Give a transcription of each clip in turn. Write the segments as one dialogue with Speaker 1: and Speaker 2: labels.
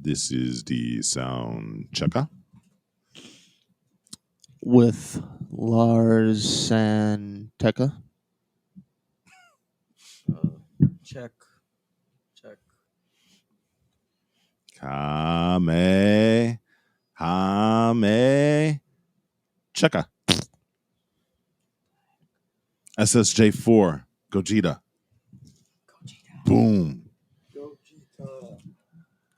Speaker 1: This is the sound checker.
Speaker 2: With Lars and Tekka.
Speaker 3: Check. Check.
Speaker 1: Kame checker. SSJ4 Gogeta. Boom.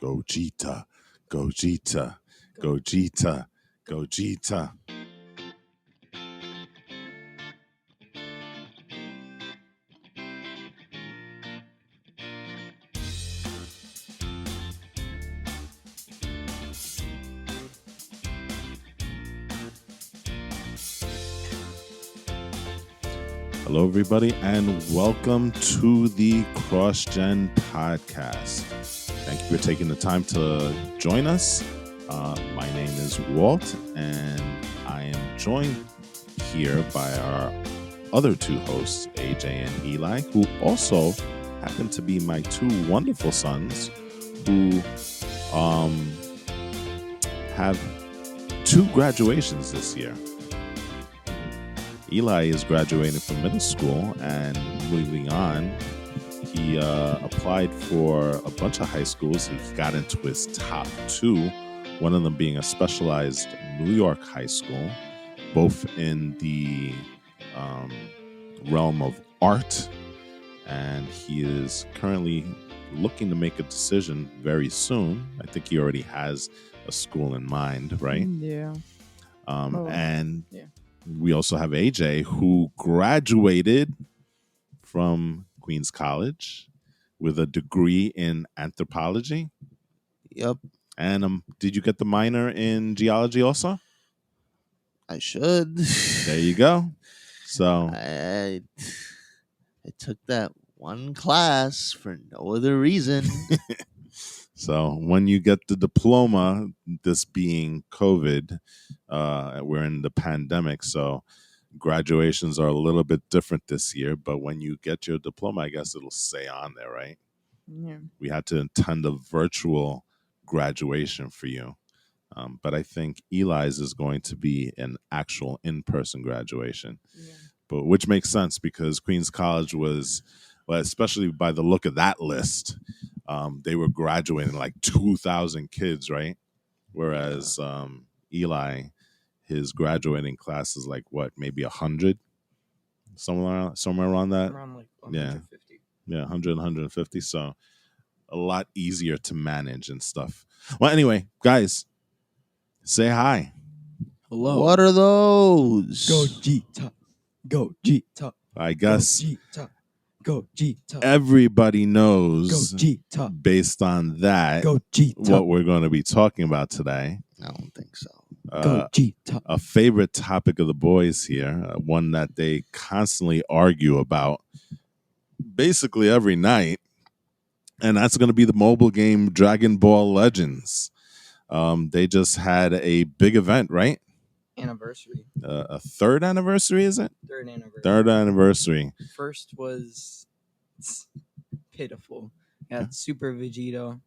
Speaker 1: Gogeta. Gogeta. Gogeta. Gogeta. Hello, everybody, and welcome to the CrossGen podcast. Thank you for taking the time to join us. My name is Walt, and I am joined here by our other two hosts, AJ and Eli, who also happen to be my two wonderful sons who have two graduations this year. Eli is graduating from middle school, and moving on, he applied for a bunch of high schools. He got into his top two, one of them being a specialized New York high school, both in the realm of art, and he is currently looking to make a decision very soon. I think he already has a school in mind, right?
Speaker 3: Yeah.
Speaker 1: And
Speaker 3: yeah.
Speaker 1: we also have AJ, who graduated from Queens College with a degree in anthropology.
Speaker 2: Yep,
Speaker 1: And did you get the minor in geology also?
Speaker 2: I should.
Speaker 1: There you go. So
Speaker 2: I took that one class for no other reason.
Speaker 1: So when you get the diploma, this being COVID, we're in the pandemic, so graduations are a little bit different this year. But when you get your diploma, I guess it'll say on there, right?
Speaker 3: Yeah.
Speaker 1: We had to attend a virtual graduation for you. But I think Eli's is going to be an actual in-person graduation, but which makes sense because Queens College was, well, especially by the look of that list, they were graduating like 2,000 kids, right? Whereas Eli, his graduating class is like what, maybe 100, somewhere around that.
Speaker 3: Around like 150.
Speaker 1: Yeah, 100, 150. So a lot easier to manage and stuff. Well, anyway, guys, say hi.
Speaker 3: Hello.
Speaker 2: What are those?
Speaker 3: Gogeta. Gogeta.
Speaker 1: I guess
Speaker 3: Gogeta. Gogeta.
Speaker 1: everybody knows,
Speaker 3: Gogeta.
Speaker 1: based on that,
Speaker 3: Gogeta.
Speaker 1: what we're going to be talking about today.
Speaker 2: I don't think so.
Speaker 3: Gogeta.
Speaker 1: A favorite topic of the boys here, one that they constantly argue about basically every night, and that's going to be the mobile game Dragon Ball Legends. They just had a big event, right?
Speaker 3: Anniversary.
Speaker 1: A third anniversary, is it?
Speaker 3: Third anniversary.
Speaker 1: Third anniversary.
Speaker 3: First was pitiful. Got Super Vegito.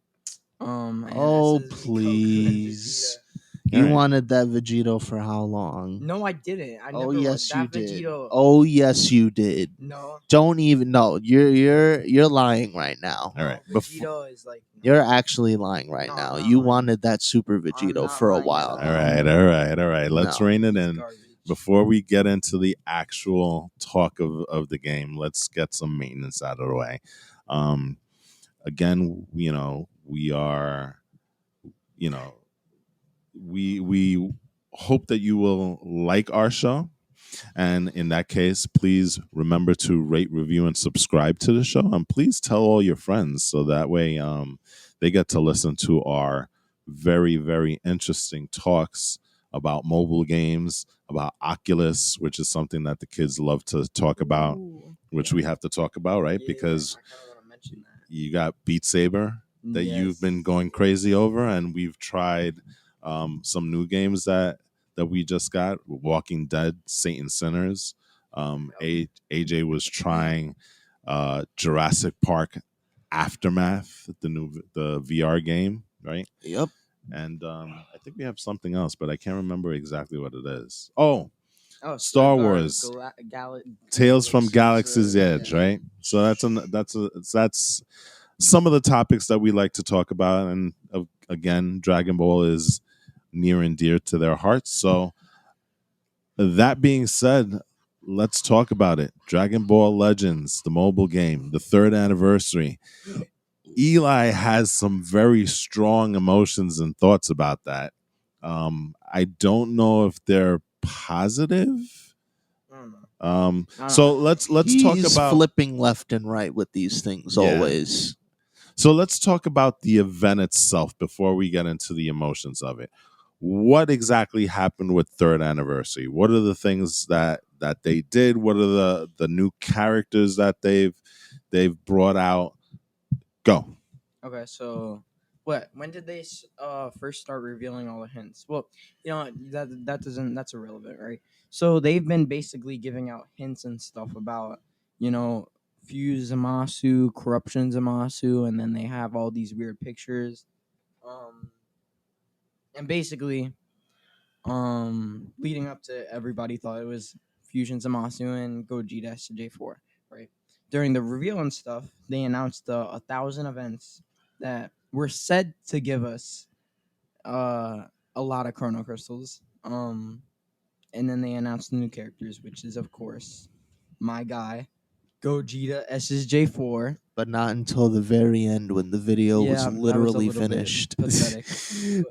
Speaker 3: And
Speaker 2: Oh,
Speaker 3: SSV Goku and
Speaker 2: please.
Speaker 3: Vegeta.
Speaker 2: You
Speaker 1: Right.
Speaker 2: wanted that Vegito for how long?
Speaker 3: No, I didn't. I never
Speaker 2: Oh yes, you
Speaker 3: that
Speaker 2: did.
Speaker 3: Vegito.
Speaker 2: Oh yes, you did.
Speaker 3: No.
Speaker 2: Don't even know. You're lying right now.
Speaker 1: All right.
Speaker 3: Vegito is like.
Speaker 2: You're actually lying right
Speaker 3: No,
Speaker 2: now.
Speaker 3: I'm not
Speaker 2: You
Speaker 3: lying.
Speaker 2: wanted that Super
Speaker 3: I'm
Speaker 2: Vegito
Speaker 3: not
Speaker 2: for a
Speaker 3: lying
Speaker 2: while
Speaker 3: at
Speaker 2: now.
Speaker 1: All right. Let's
Speaker 2: No.
Speaker 1: rein it
Speaker 3: It's
Speaker 1: in.
Speaker 3: garbage.
Speaker 1: Before we get into the actual talk of the game, let's get some maintenance out of the way. Again, we are, we hope that you will like our show. And in that case, please remember to rate, review, and subscribe to the show. And please tell all your friends so that way they get to listen to our very, very interesting talks about mobile games, about Oculus, which is something that the kids love to talk about,
Speaker 3: Ooh.
Speaker 1: which we have to talk about, right?
Speaker 3: Yeah,
Speaker 1: Because
Speaker 3: I kind of want to mention that.
Speaker 1: you got Beat Saber that you've been going crazy over, and we've tried some new games that we just got, Walking Dead, Satan Sinners. AJ was trying Jurassic Park Aftermath, the VR game, right?
Speaker 2: Yep.
Speaker 1: And I think we have something else, but I can't remember exactly what it is. Oh,
Speaker 3: Oh,
Speaker 1: Star Wars, Tales from Galaxy's Edge, right? So that's some of the topics that we like to talk about, and again, Dragon Ball is near and dear to their hearts. So that being said, let's talk about it. Dragon Ball Legends, the mobile game, the 3rd anniversary. Eli has some very strong emotions and thoughts about that. I don't know if they're positive.
Speaker 3: I don't know.
Speaker 1: So let's talk
Speaker 2: He's
Speaker 1: about
Speaker 2: flipping left and right with these things
Speaker 1: Yeah.
Speaker 2: always.
Speaker 1: So let's talk about the event itself before we get into the emotions of it. What exactly happened with 3rd anniversary? What are the things that they did? What are the new characters that they've brought out? Go.
Speaker 3: Okay, so when did they first start revealing all the hints? Well, that's irrelevant, right? So they've been basically giving out hints and stuff about, Fuse Zamasu, Corruption Zamasu, and then they have all these weird pictures. And basically, leading up to, everybody thought it was Fusion Zamasu and Gogeta SJ4, right? During the reveal and stuff, they announced 1,000 events that were said to give us a lot of Chrono Crystals. And then they announced the new characters, which is, of course, my guy, Gogeta SSJ4.
Speaker 2: But not until the very end when the video
Speaker 3: Yeah,
Speaker 2: was
Speaker 3: that was a
Speaker 2: literally
Speaker 3: little bit
Speaker 2: finished.
Speaker 3: pathetic.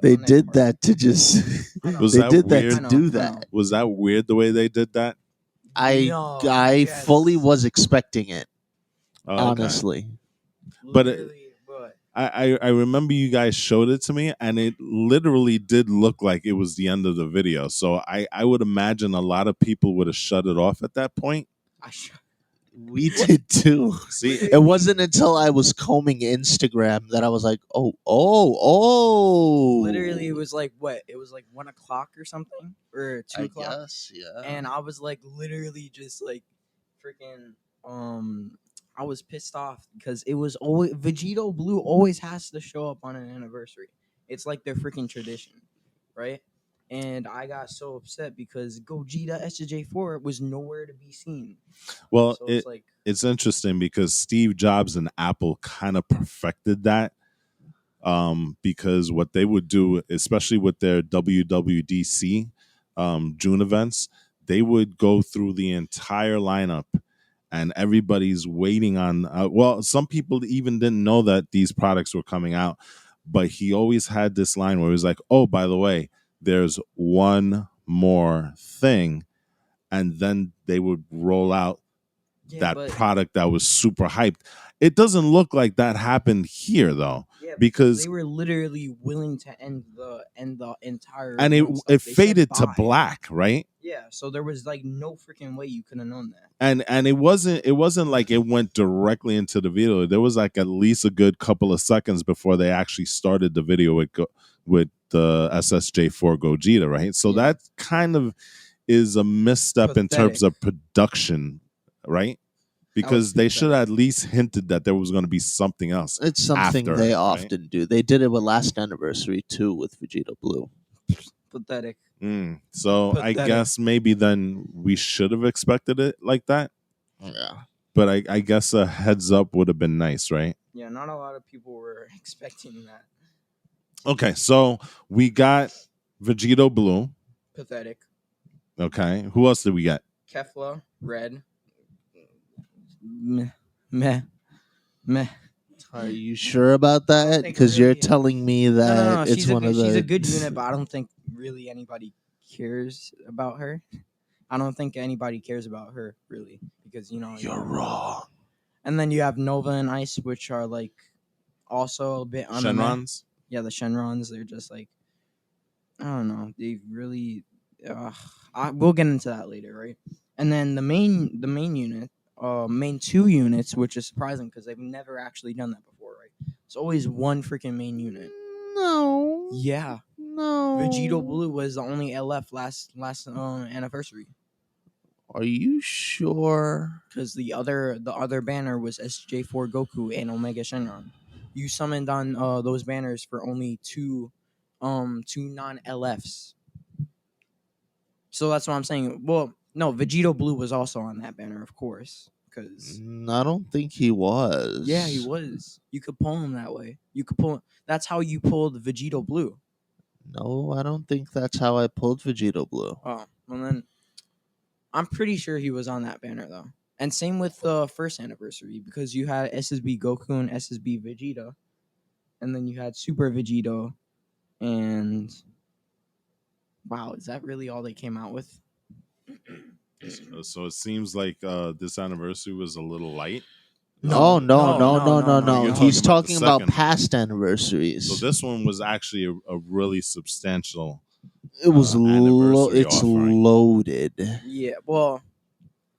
Speaker 2: They
Speaker 3: On their
Speaker 2: did
Speaker 3: part.
Speaker 2: that to just.
Speaker 3: I know.
Speaker 1: Was
Speaker 2: They
Speaker 1: that
Speaker 2: did that
Speaker 1: weird?
Speaker 2: to do
Speaker 3: I
Speaker 2: that.
Speaker 3: know.
Speaker 1: Was that weird the way they did that?
Speaker 3: No,
Speaker 2: I
Speaker 3: yes.
Speaker 2: fully was expecting it.
Speaker 1: Oh, okay.
Speaker 2: Honestly.
Speaker 1: But
Speaker 3: Literally, but
Speaker 1: I remember you guys showed it to me, and it literally did look like it was the end of the video. So I would imagine a lot of people would have shut it off at that point.
Speaker 2: We did too.
Speaker 1: See,
Speaker 2: It wasn't until I was combing Instagram that I was like, oh.
Speaker 3: literally, it was like what? It was like 1 o'clock or something, or 2 o'clock.
Speaker 2: Guess, yeah.
Speaker 3: And I was like, literally, just like, freaking. I was pissed off because it was always Vegito Blue always has to show up on an anniversary. It's like their freaking tradition, right? And I got so upset because Gogeta SJ4 was nowhere to be seen.
Speaker 1: well,
Speaker 3: So it's like,
Speaker 1: it's interesting because Steve Jobs and Apple kind of perfected that. Because what they would do, especially with their WWDC June events, they would go through the entire lineup, and everybody's waiting on. Well, some people even didn't know that these products were coming out, but he always had this line where he was like, "Oh, by the way, there's one more thing," and then they would roll out that product that was super hyped. It doesn't look like that happened here though, because
Speaker 3: they were literally willing to end the entire
Speaker 1: and
Speaker 3: event stuff.
Speaker 1: it
Speaker 3: They said
Speaker 1: faded to
Speaker 3: bye.
Speaker 1: black, right?
Speaker 3: Yeah, so there was like no freaking way you could have known that.
Speaker 1: And it wasn't like it went directly into the video. There was like at least a good couple of seconds before they actually started the video with the SSJ4 Gogeta, right? So
Speaker 3: Yeah.
Speaker 1: that kind of is a misstep in terms
Speaker 3: Pathetic.
Speaker 1: of production, right? Because they should have at least hinted that there was going to be something else.
Speaker 2: It's something
Speaker 1: after,
Speaker 2: they
Speaker 1: right?
Speaker 2: often do. They did it with last anniversary too with Vegeta Blue.
Speaker 3: Pathetic.
Speaker 1: So I
Speaker 3: Pathetic.
Speaker 1: guess maybe then we should have expected it like that.
Speaker 2: Yeah.
Speaker 1: But I guess a heads up would have been nice, right?
Speaker 3: Yeah, not a lot of people were expecting that.
Speaker 1: Okay, so we got Vegito Blue.
Speaker 3: Pathetic.
Speaker 1: Okay, who else did we get?
Speaker 3: Kefla, Red. Meh.
Speaker 2: Are you sure about that?
Speaker 3: think
Speaker 2: Because you're
Speaker 3: really-
Speaker 2: telling me that
Speaker 3: No.
Speaker 2: it's one of the.
Speaker 3: She's a good unit, but I don't think really anybody cares about her. I don't think anybody cares about her really because
Speaker 2: You're wrong.
Speaker 3: And then you have Nova and Ice, which are like also a bit
Speaker 1: Shenrons?
Speaker 3: Yeah, the Shenrons. They're just like, I don't know. They really. We'll get into that later, right? And then the main unit, main two units, which is surprising because they've never actually done that before, right? It's always one freaking main unit.
Speaker 2: No.
Speaker 3: Yeah,
Speaker 2: No.
Speaker 3: Vegito Blue was the only LF last anniversary.
Speaker 2: Are you sure?
Speaker 3: Because the other banner was SJ4 Goku and Omega Shenron. you summoned on those banners for only two non-LFs. So that's what I'm saying. Well, no, Vegito Blue was also on that banner, of course, because
Speaker 2: I don't think he was.
Speaker 3: yeah, he was. You could pull him that way. You could pull. That's how you pulled Vegito Blue.
Speaker 2: No, I don't think that's how I pulled Vegito Blue.
Speaker 3: Oh, well then, I'm pretty sure he was on that banner though. And same with the first anniversary because you had SSB Goku and SSB Vegeta, and then you had Super Vegito, and wow, is that really all they came out with?
Speaker 1: So it seems like this anniversary was a little light.
Speaker 2: No, no.
Speaker 1: You're
Speaker 2: He's
Speaker 1: talking
Speaker 2: talking
Speaker 1: about
Speaker 2: about
Speaker 1: the second
Speaker 2: past anniversaries.
Speaker 1: So this one was actually a really substantial
Speaker 2: it was
Speaker 1: anniversary
Speaker 2: it's
Speaker 1: offering.
Speaker 2: loaded.
Speaker 3: Yeah, well,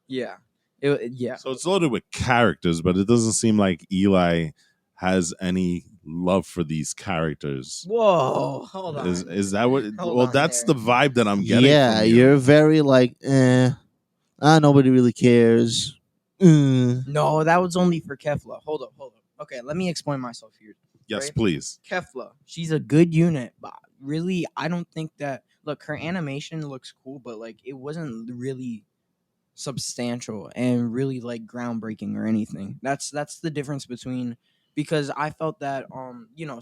Speaker 3: yeah, yeah.
Speaker 1: So it's loaded with characters, but it doesn't seem like Eli has any love for these characters.
Speaker 3: Whoa, hold on.
Speaker 1: Is that what?
Speaker 3: Hold
Speaker 1: Well,
Speaker 3: on
Speaker 1: that's
Speaker 3: there.
Speaker 1: the vibe that I'm getting
Speaker 2: Yeah,
Speaker 1: from you.
Speaker 2: you're very like, nobody really cares.
Speaker 3: No, that was only for Kefla. Hold up. Okay, let me explain myself here.
Speaker 1: Yes,
Speaker 3: right?
Speaker 1: please.
Speaker 3: Kefla, she's a good unit, but really, I don't think that. Look, her animation looks cool, but like it wasn't really substantial and really like groundbreaking or anything. That's the difference between because I felt that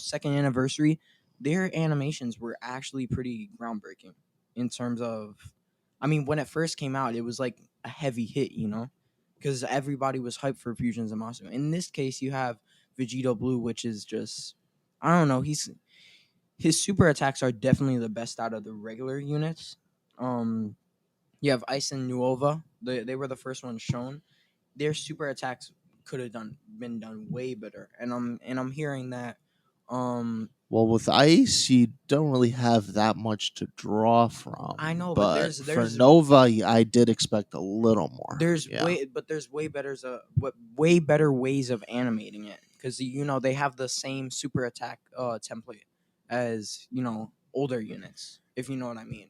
Speaker 3: second anniversary, their animations were actually pretty groundbreaking in terms of, I mean, when it first came out, it was like a heavy hit, because everybody was hyped for Fusion Zamasu. In this case, you have Vegito Blue, which is just, I don't know, his super attacks are definitely the best out of the regular units. You have Ice and Nuova. They were the first ones shown. Their super attacks could have been done way better. And I'm hearing that
Speaker 2: Well, with Ice, you don't really have that much to draw from.
Speaker 3: I know, but there's
Speaker 2: for Nova, I did expect a little more.
Speaker 3: There's way better ways of animating it because they have the same super attack template as older units, if you know what I mean.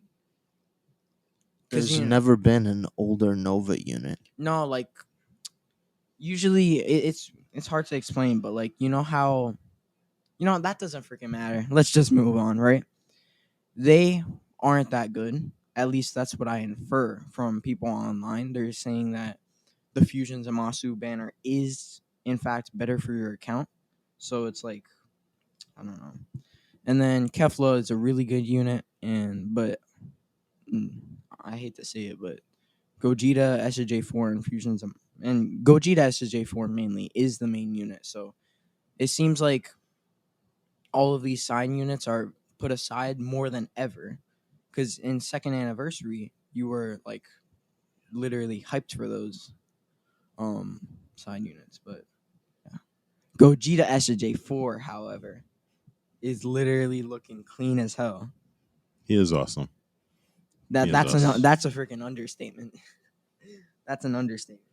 Speaker 2: There's never been an older Nova unit.
Speaker 3: No, like usually it's hard to explain, but like how that doesn't freaking matter. Let's just move on, right? They aren't that good. At least that's what I infer from people online. They're saying that the Fusion Zamasu banner is in fact better for your account. So it's like, I don't know. And then Kefla is a really good unit, but I hate to say it, but Gogeta SJ4 and Fusions and Gogeta SJ4 mainly is the main unit. So it seems like all of these sign units are put aside more than ever. Because in second anniversary, you were like literally hyped for those side units. But yeah. Gogeta SJ4, however, is literally looking clean as hell.
Speaker 1: He is awesome.
Speaker 3: That's a freaking understatement. That's an understatement.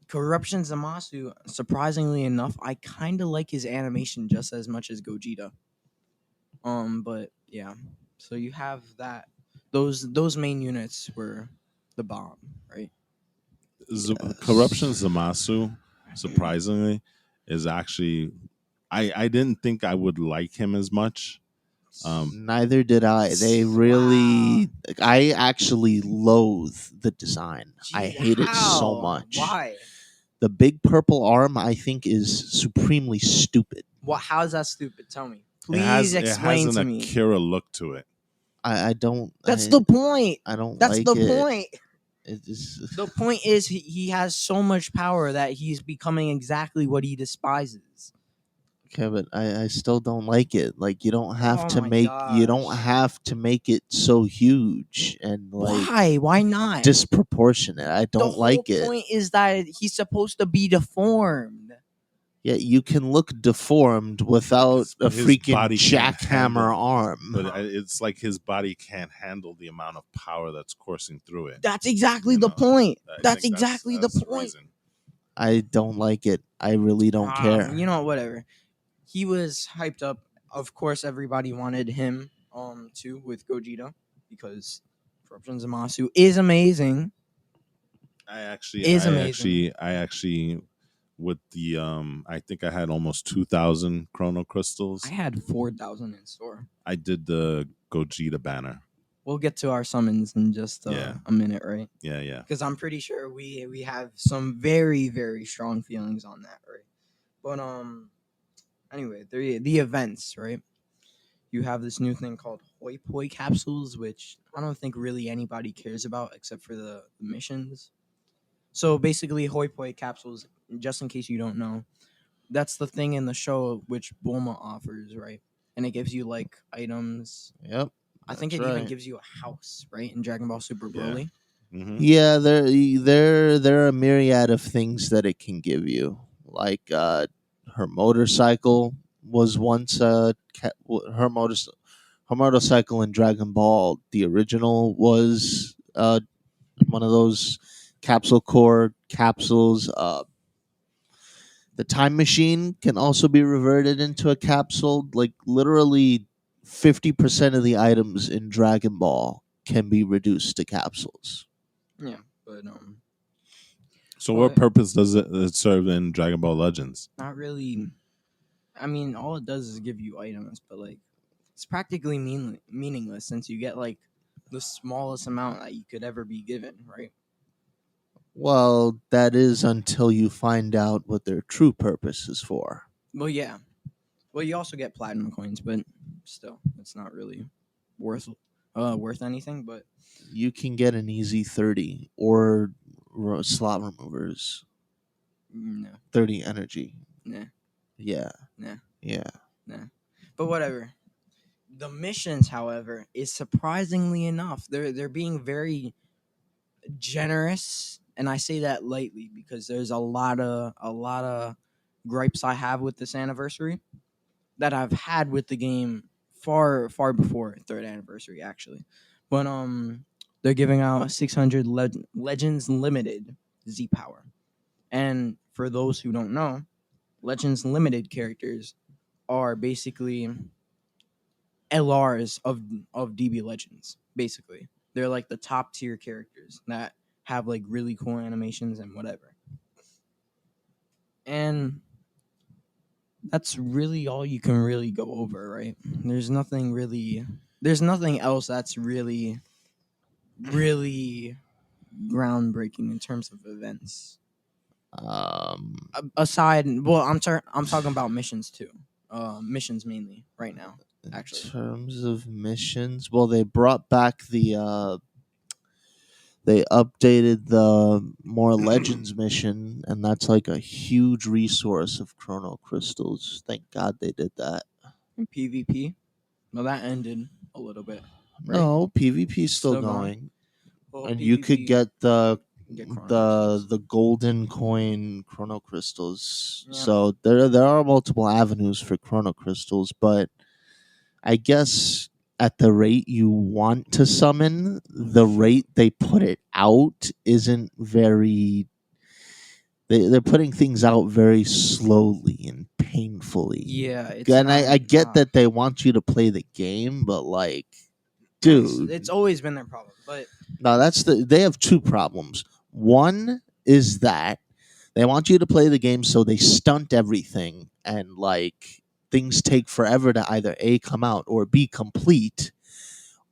Speaker 3: Corruption Zamasu, surprisingly enough, I kind of like his animation just as much as Gogeta. But yeah, so you have that. Those main units were the bomb, right?
Speaker 1: Corruption Zamasu, surprisingly, is actually I didn't think I would like him as much.
Speaker 2: Neither did I. They really, I actually loathe the design. I hate it so much.
Speaker 3: Why?
Speaker 2: The big purple arm, I think, is supremely stupid.
Speaker 3: How is that stupid? Tell me. Please explain to me.
Speaker 1: It has an Akira look to it.
Speaker 2: I don't.
Speaker 3: That's the point.
Speaker 2: I don't.
Speaker 3: That's
Speaker 2: like
Speaker 3: the
Speaker 2: it.
Speaker 3: point. The point is he has so much power that he's becoming exactly what he despises.
Speaker 2: Okay, but I still don't like it. Like you don't have to make it so huge and like
Speaker 3: why not
Speaker 2: disproportionate. I don't like it.
Speaker 3: The point is that he's supposed to be deformed.
Speaker 2: Yeah, you can look deformed without a freaking jackhammer arm.
Speaker 1: But it's like his body can't handle the amount of power that's coursing through it.
Speaker 3: That's exactly the point. That's exactly the point.
Speaker 2: I don't like it. I really don't care.
Speaker 3: Whatever. He was hyped up. Of course, everybody wanted him too with Gogeta because Corruption Zamasu is amazing.
Speaker 1: I actually with the I think I had almost 2,000 chrono
Speaker 3: I
Speaker 1: crystals.
Speaker 3: had 4,000 in store.
Speaker 1: I did the Gogeta banner.
Speaker 3: We'll get to our summons in just
Speaker 1: Yeah.
Speaker 3: a minute, right?
Speaker 1: Yeah.
Speaker 3: Because I'm pretty sure we have some very, very strong feelings on that, right? But anyway, the events, right? You have this new thing called Hoi Poi capsules, which I don't think really anybody cares about except for the missions. So basically, Hoi Poi capsules, just in case you don't know, that's the thing in the show which Bulma offers, right? And it gives you like items.
Speaker 2: Yep.
Speaker 3: I think
Speaker 2: That's
Speaker 3: it even
Speaker 2: right.
Speaker 3: gives you a house, right? In Dragon Ball Super
Speaker 1: Yeah.
Speaker 3: Broly.
Speaker 1: Mm-hmm.
Speaker 2: Yeah, there are a myriad of things that it can give you. Like her motorcycle was once her motorcycle in Dragon Ball, the original, was one of those capsule core capsules. The time machine can also be reverted into a capsule. Like literally 50% of the items in Dragon Ball can be reduced to capsules.
Speaker 3: Yeah, but
Speaker 1: So, what
Speaker 3: well,
Speaker 1: purpose does it serve in Dragon Ball Legends?
Speaker 3: not really. I mean, all it does is give you items, but like it's practically meaningless since you get like the smallest amount that you could ever be given, right?
Speaker 2: Well, that is until you find out what their true purpose is for.
Speaker 3: Well, yeah. Well, you also get platinum coins, but still, it's not really worth anything. But
Speaker 2: You can get an easy 30 or slot removers,
Speaker 3: no,
Speaker 2: 30 energy.
Speaker 3: nah,
Speaker 2: Yeah.
Speaker 3: nah,
Speaker 2: Yeah.
Speaker 3: nah. But whatever. The missions, however, is surprisingly enough, they're being very generous, and I say that lightly because there's a lot of gripes I have with this anniversary that I've had with the game far before third anniversary actually. But they're giving out 600 Legends Limited Z Power. And for those who don't know, Legends Limited characters are basically LRs of DB Legends. Basically, they're like the top tier characters that have like really cool animations and whatever. And that's really all you can really go over, right? There's nothing else that's really groundbreaking in terms of events.
Speaker 2: Um,
Speaker 3: Aside, well, I'm talking about missions too. Missions mainly right now,
Speaker 2: in
Speaker 3: actually.
Speaker 2: terms of missions, well, they brought back they updated the more legends mission, and that's like a huge resource of chrono crystals. Thank God they did that.
Speaker 3: In PvP, well, that ended a little bit, right?
Speaker 2: No, PvP is still
Speaker 3: Still going.
Speaker 2: going,
Speaker 3: Well,
Speaker 2: and you could
Speaker 3: PvP
Speaker 2: get
Speaker 3: get chrono crystals.
Speaker 2: the golden coin chrono crystals.
Speaker 3: Yeah.
Speaker 2: So there are multiple avenues for chrono crystals, but I guess at the rate you want to summon, the rate they put it out isn't very. They're putting things out very slowly and painfully.
Speaker 3: Yeah, it's
Speaker 2: And
Speaker 3: not.
Speaker 2: I get that they want you to play the game, but like, dude,
Speaker 3: It's always been their problem, but
Speaker 2: no, they have two problems. One is that they want you to play the game, so they stunt everything, and like things take forever to either A, come out, or B, complete,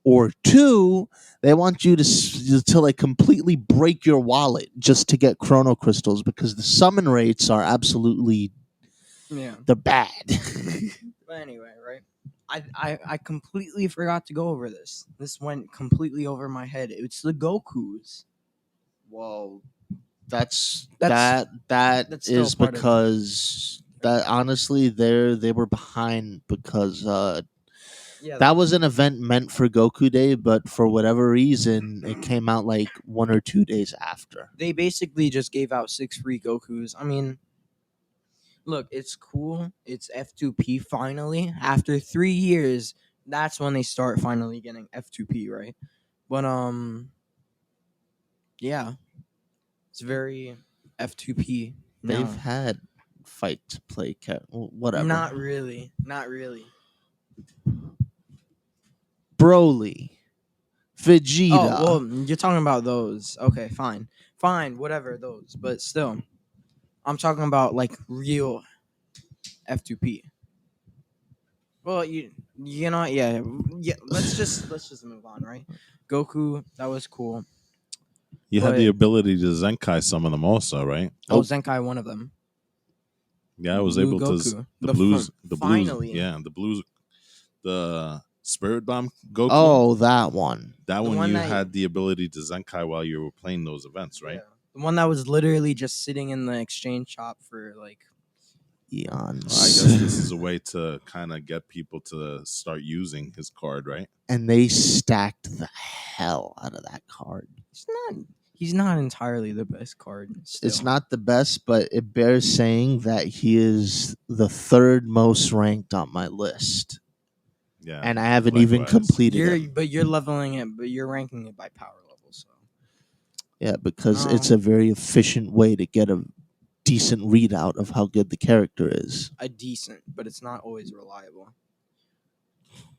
Speaker 2: or two, they want you to like completely break your wallet just to get chrono crystals, because the summon rates are absolutely,
Speaker 3: yeah.
Speaker 2: they're bad.
Speaker 3: But anyway, right? I completely forgot to go over this. This went completely over my head. It's the Gokus.
Speaker 2: Well, that's
Speaker 3: That's
Speaker 2: that
Speaker 3: still
Speaker 2: is
Speaker 3: part of it.
Speaker 2: because that honestly they were behind, because
Speaker 3: Yeah,
Speaker 2: that was an event meant for Goku Day, but for whatever reason it came out like 1 or 2 days after.
Speaker 3: they basically just gave out 6 free Gokus. I mean, look, it's cool. It's F2P finally. After 3 years, that's when they start finally getting F2P, right? But yeah, it's very F2P
Speaker 2: They've
Speaker 3: now.
Speaker 2: had fight to play whatever.
Speaker 3: Not really. Not really.
Speaker 2: Broly,
Speaker 3: Oh,
Speaker 2: Vegeta.
Speaker 3: well, you're talking about those. Okay, fine. Fine, whatever those. But still. I'm talking about like real F2P. Well, you know, yeah. Let's just move on, right? Goku, that was cool.
Speaker 1: You had
Speaker 3: But
Speaker 1: the ability to Zenkai some of them also, right?
Speaker 3: Zenkai, one of them.
Speaker 1: Yeah, I was
Speaker 3: Blue
Speaker 1: able to
Speaker 3: Goku.
Speaker 1: the blues,
Speaker 3: Finally.
Speaker 1: yeah, the blues, the Spirit Bomb Goku.
Speaker 2: Oh, that one.
Speaker 1: That
Speaker 3: The
Speaker 1: one
Speaker 3: one
Speaker 1: you
Speaker 3: that-
Speaker 1: had the ability to Zenkai while you were playing those events, right?
Speaker 3: Yeah. The one that was literally just sitting in the exchange shop for like
Speaker 2: Eons.
Speaker 1: Well, I guess this is a way to kind of get people to start using his card, right?
Speaker 2: And they stacked the hell out of that card.
Speaker 3: he's not entirely the best card. Still.
Speaker 2: It's not the best, but it bears saying that he is the third most ranked on my list.
Speaker 1: Yeah.
Speaker 2: And I haven't even
Speaker 1: likewise.
Speaker 2: completed him.
Speaker 3: But you're leveling it, but you're ranking it by power level, so
Speaker 2: Yeah, because
Speaker 3: No.
Speaker 2: it's a very efficient way to get a decent readout of how good the character is,
Speaker 3: a decent, but it's not always reliable.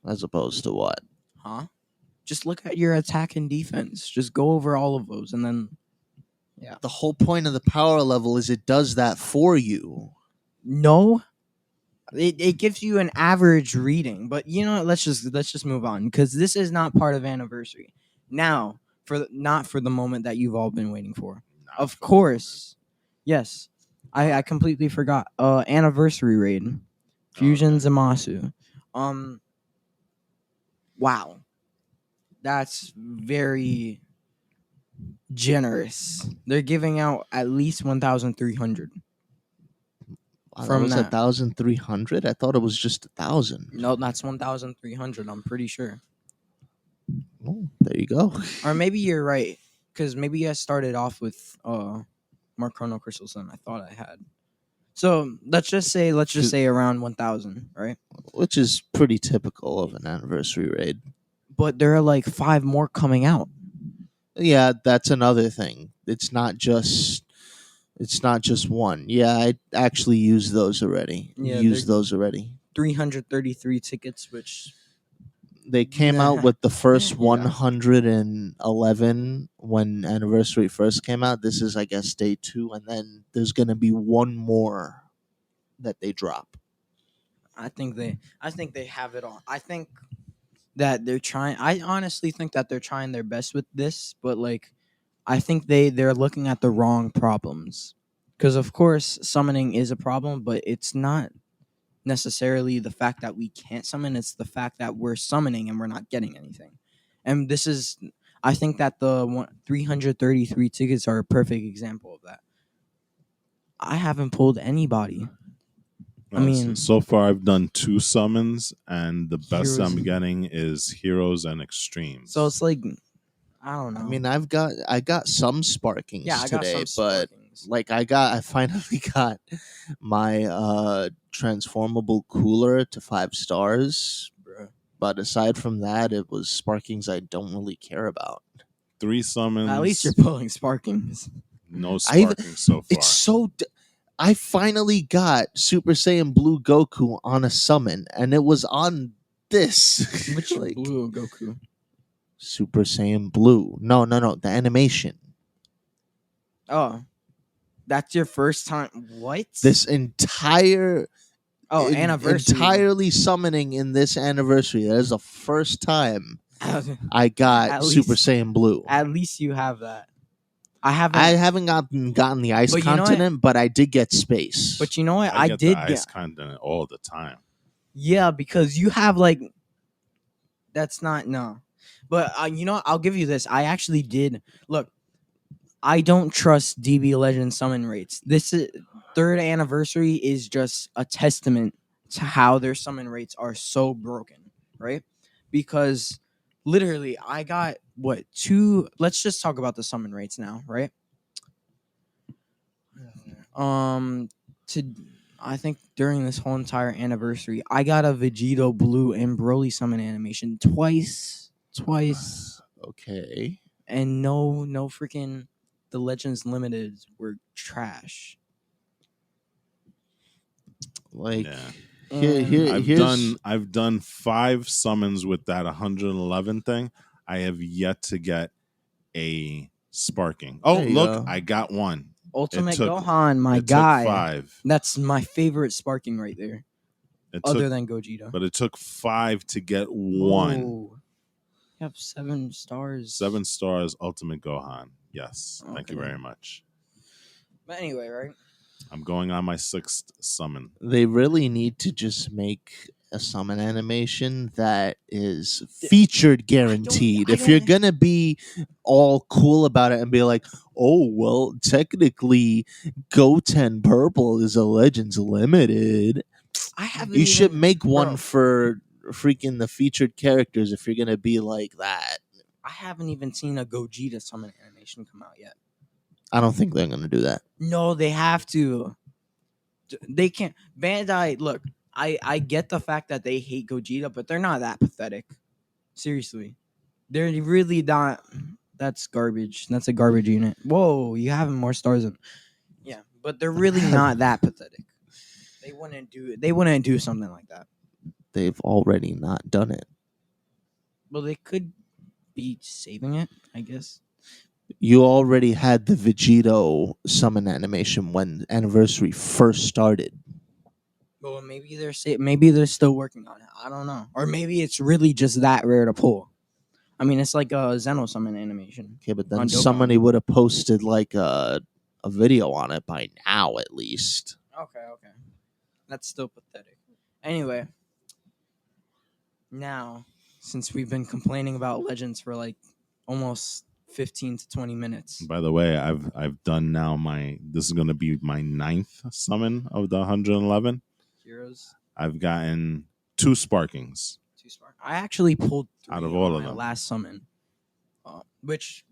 Speaker 2: as opposed to what?
Speaker 3: Huh? Just look at your attack and defense. Just go over all of those and then
Speaker 2: The whole point of the power level is it does that for you.
Speaker 3: no. It gives you an average reading, but you know what, let's just move on because this is not part of anniversary. Now, not for the moment that you've all been waiting for. Of course. Yes. I completely forgot. Anniversary raid. Fusion
Speaker 1: okay.
Speaker 3: Zamasu. Wow. That's very generous. They're giving out at least 1,300.
Speaker 2: Wow, that
Speaker 3: From
Speaker 2: was
Speaker 3: that.
Speaker 2: 1,300? I thought it was just 1,000.
Speaker 3: No, that's 1,300. I'm pretty sure.
Speaker 2: Oh, there you go.
Speaker 3: Or maybe you're right, because maybe I started off with more Chrono Crystals than I thought I had. So let's just say around 1,000, right?
Speaker 2: Which is pretty typical of an anniversary raid.
Speaker 3: But there are like 5 more coming out.
Speaker 2: Yeah, that's another thing. It's not just one. Yeah, I actually used those already.
Speaker 3: Yeah,
Speaker 2: Used
Speaker 3: they're-
Speaker 2: those already.
Speaker 3: 333 tickets, which
Speaker 2: They came
Speaker 3: Nah.
Speaker 2: out with the first
Speaker 3: Yeah.
Speaker 2: 111 when anniversary first came out. This is, I guess, day 2, and then there's gonna be one more that they drop.
Speaker 3: I think they have it all. I think that they're trying. I honestly think that they're trying their best with this, but like, I think they're looking at the wrong problems. Because of course, summoning is a problem, but it's not necessarily the fact that we can't summon. It's the fact that we're summoning and we're not getting anything. And this is, I think that the 333 tickets are a perfect example of that. I haven't pulled anybody.
Speaker 1: Well,
Speaker 3: mean-
Speaker 1: so far I've done 2 summons, and the best
Speaker 3: Heroes.
Speaker 1: I'm getting is Heroes and Extremes.
Speaker 3: So it's like, I don't know.
Speaker 2: I mean, I got some sparkings
Speaker 3: yeah, I got
Speaker 2: today,
Speaker 3: some
Speaker 2: but
Speaker 3: sparkings.
Speaker 2: like I finally got my transformable cooler to 5 stars.
Speaker 3: Bruh.
Speaker 2: But aside from that, it was sparkings I don't really care about.
Speaker 1: 3 summons.
Speaker 3: At least you're pulling sparkings.
Speaker 1: no
Speaker 2: I even-
Speaker 1: sparking so far.
Speaker 2: It's so. I finally got Super Saiyan Blue Goku on a summon, and it was on this.
Speaker 3: Which
Speaker 2: Like,
Speaker 3: blue Goku?
Speaker 2: Super Saiyan Blue. No, the animation.
Speaker 3: Oh, that's your first time. What?
Speaker 2: This entire
Speaker 3: anniversary.
Speaker 2: entirely summoning in this anniversary. That is the first time I
Speaker 3: At
Speaker 2: got Super
Speaker 3: least-
Speaker 2: Saiyan Blue.
Speaker 3: At least you have that. I haven't.
Speaker 2: I haven't gotten the ice
Speaker 3: But you know what?
Speaker 2: continent, but I did get space.
Speaker 3: But you know what?
Speaker 1: I
Speaker 3: I
Speaker 1: get
Speaker 3: did
Speaker 1: the
Speaker 3: get.
Speaker 1: ice continent all the time.
Speaker 3: Yeah, because you have like. That's not no, but you know what? I'll give you this. I actually did look. I don't trust DB Legend summon rates. This is 3rd anniversary is just a testament to how their summon rates are so broken, right? Because literally, I got what 2. Let's just talk about the summon rates now, right? To I think during this whole entire anniversary, I got a Vegito Blue and Broly summon animation twice,
Speaker 2: Okay.
Speaker 3: and no freaking the Legends Limiteds were trash.
Speaker 2: Like
Speaker 1: Yeah.
Speaker 2: here's
Speaker 1: I've done 5 summons with that 111 thing. I have yet to get a sparking. Oh,
Speaker 2: There you
Speaker 1: look,
Speaker 2: go.
Speaker 1: I got one.
Speaker 3: Ultimate
Speaker 1: took-
Speaker 3: Gohan, my
Speaker 1: it
Speaker 3: guy.
Speaker 1: took 5.
Speaker 3: That's my favorite sparking right there,
Speaker 1: It
Speaker 3: other
Speaker 1: took,
Speaker 3: than Gogeta.
Speaker 1: but it took 5 to get 1.
Speaker 3: Oh, you have 7 stars.
Speaker 1: 7 stars, Ultimate Gohan. Yes, thank you
Speaker 3: Okay.
Speaker 1: very much.
Speaker 3: But anyway, right?
Speaker 1: I'm going on my 6th summon.
Speaker 2: They really need to just make a summon animation that is featured guaranteed.
Speaker 3: I
Speaker 2: If you're
Speaker 3: don't-
Speaker 2: gonna be all cool about it and be like, oh well, technically Goten Purple is a Legends Limited,
Speaker 3: I haven't
Speaker 2: you should
Speaker 3: even-
Speaker 2: make one
Speaker 3: bro,
Speaker 2: for freaking the featured characters if you're gonna be like that.
Speaker 3: I haven't even seen a Gogeta summon animation come out yet.
Speaker 2: I don't think they're gonna do that.
Speaker 3: No, they have to. They can't. Bandai, look, I get the fact that they hate Gogeta, but they're not that pathetic. Seriously. They're really not. That's garbage. That's a garbage unit. Whoa, you have more stars than. Yeah, but they're really not that pathetic. They wouldn't do something like that.
Speaker 2: They've already not done it.
Speaker 3: Well, they could be saving it, I guess.
Speaker 2: You already had the Vegito summon animation when Anniversary first started.
Speaker 3: Well, maybe they're still working on it. I don't know. Or maybe it's really just that rare to pull. I mean, it's like a Zeno summon animation.
Speaker 2: Okay, but then
Speaker 3: On Dokkan.
Speaker 2: somebody would have posted like a video on it by now at least.
Speaker 3: Okay. That's still pathetic. Anyway, now, since we've been complaining about Legends for like almost 15 to 20 minutes.
Speaker 1: By the way, I've done now this is going to be my 9th summon of the 111.
Speaker 3: Heroes.
Speaker 1: I've gotten 2 sparkings.
Speaker 3: 2 spark. I actually pulled 3
Speaker 1: Out of all
Speaker 3: on
Speaker 1: of
Speaker 3: my
Speaker 1: them.
Speaker 3: last summon. Which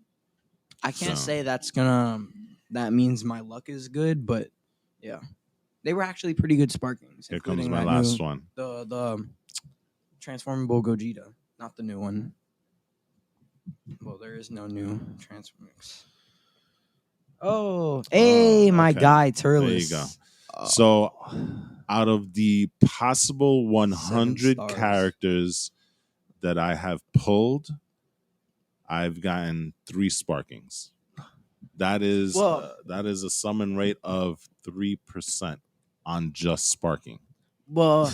Speaker 3: I can't
Speaker 1: So-
Speaker 3: say that means my luck is good, but yeah. They were actually pretty good sparkings.
Speaker 1: Here comes
Speaker 3: including
Speaker 1: my
Speaker 3: that
Speaker 1: last
Speaker 3: new-
Speaker 1: one.
Speaker 3: The transformable Gogeta, not the new one. Well, there is no new transformix. Oh, hey, my
Speaker 1: okay.
Speaker 3: guy
Speaker 1: There you
Speaker 3: Turles.
Speaker 1: go. So, out of the possible 100
Speaker 3: stars.
Speaker 1: characters that I have pulled, I've gotten 3 sparkings. That is a summon rate of 3% on just sparking,
Speaker 3: Well,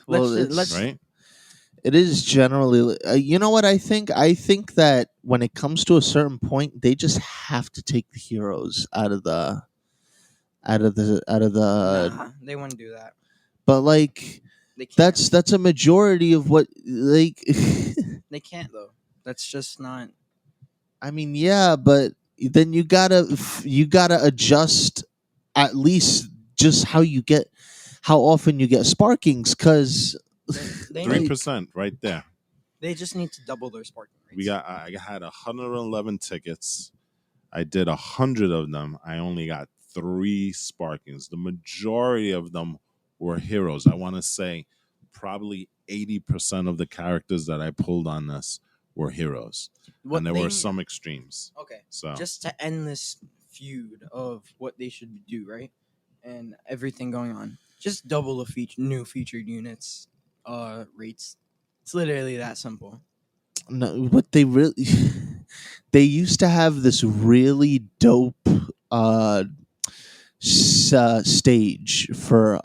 Speaker 3: let's
Speaker 1: right?
Speaker 2: It is generally. You know what I think? I think that when it comes to a certain point, they just have to take the heroes out of the.
Speaker 3: Nah, they wouldn't do that.
Speaker 2: But like
Speaker 3: They can't.
Speaker 2: that's a majority of what like.
Speaker 3: They can't though. That's just not.
Speaker 2: I mean, yeah, but then you gotta adjust at least just how often you get sparkings, because
Speaker 3: They
Speaker 1: 3% right there.
Speaker 3: They just need to double their sparking rates.
Speaker 1: I had 111 tickets. I did 100 of them. I only got 3 sparkings. The majority of them were heroes. I want to say probably 80% of the characters that I pulled on this were heroes.
Speaker 3: What
Speaker 1: And there
Speaker 3: they-
Speaker 1: were some extremes.
Speaker 3: Okay.
Speaker 1: So
Speaker 3: Just to end this feud of what they should do, right? And everything going on. Just double the new featured units rates. It's literally that simple.
Speaker 2: no, what they really they used to have this really dope stage for